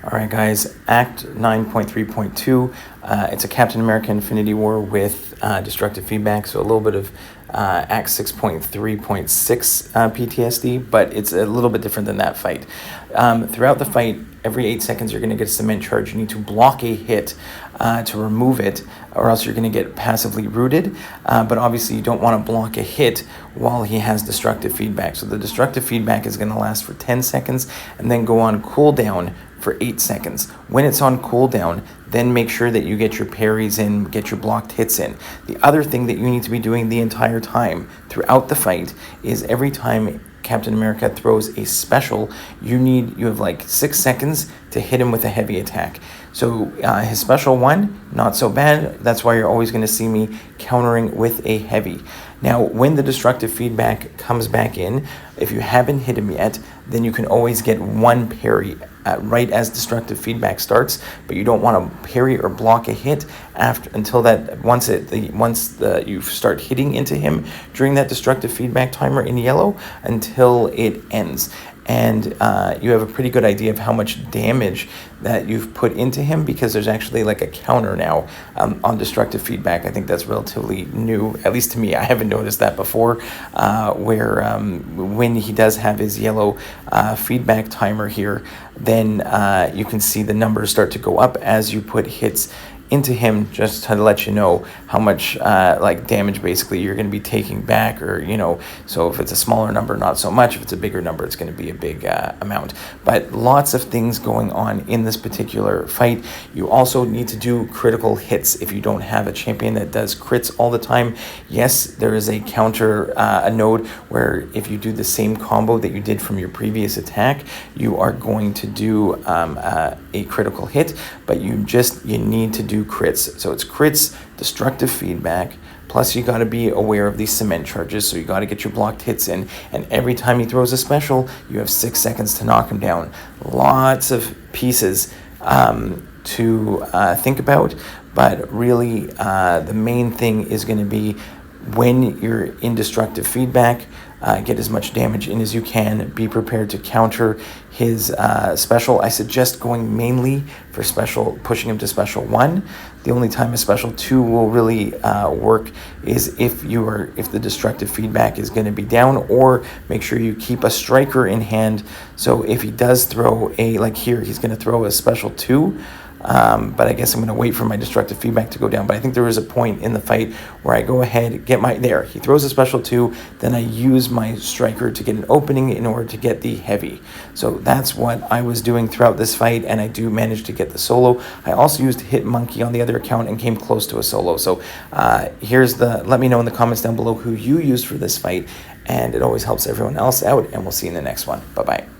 All right, guys, Act 9.3.2, it's a Captain America Infinity War with destructive feedback, so a little bit of Act 6.3.6 PTSD, but it's a little bit different than that fight. Throughout the fight, every 8 seconds you're going to get a cement charge. You need to block a hit to remove it, or else you're going to get passively rooted. But obviously you don't want to block a hit while he has destructive feedback. So the destructive feedback is going to last for 10 seconds and then go on cooldown for 8 seconds. When it's on cooldown, then make sure that you get your parries in, get your blocked hits in. The other thing that you need to be doing the entire time throughout the fight is every time Captain America throws a special, you have like 6 seconds to hit him with a heavy attack. So his special one, not so bad. That's why you're always going to see me countering with a heavy. Now, when the destructive feedback comes back in, if you haven't hit him yet, then you can always get one parry right as destructive feedback starts, but you don't want to parry or block a hit once you start hitting into him during that destructive feedback timer in yellow until it ends. And you have a pretty good idea of how much damage that you've put into him, because there's actually like a counter now on destructive feedback. I think that's relatively new, at least to me. I haven't noticed that before, where when he does have his yellow feedback timer here, then you can see the numbers start to go up as you put hits into him, just to let you know how much damage basically you're going to be taking back, or so if it's a smaller number, not so much. If it's a bigger number, it's going to be a big amount. But lots of things going on in this particular fight. You also need to do critical hits if you don't have a champion that does crits all the time. Yes, there is a counter a node where if you do the same combo that you did from your previous attack, you are going to do a critical hit, but you need to do crits. So it's crits, destructive feedback, plus you got to be aware of these cement charges, so you got to get your blocked hits in, and every time he throws a special, you have 6 seconds to knock him down. Lots of pieces to think about, but really the main thing is going to be when you're in destructive feedback, get as much damage in as you can. Be prepared to counter his special. I suggest going mainly for special, pushing him to special 1. The only time a special 2 will really work is if the destructive feedback is going to be down, or make sure you keep a striker in hand. So if he does throw like here, he's going to throw a special 2. But I guess I'm going to wait for my destructive feedback to go down. But I think there is a point in the fight where I go ahead, he throws a special 2, then I use my striker to get an opening in order to get the heavy. So that's what I was doing throughout this fight, and I do manage to get the solo. I also used Hit Monkey on the other account and came close to a solo. So let me know in the comments down below who you used for this fight, and it always helps everyone else out, and we'll see you in the next one. Bye-bye.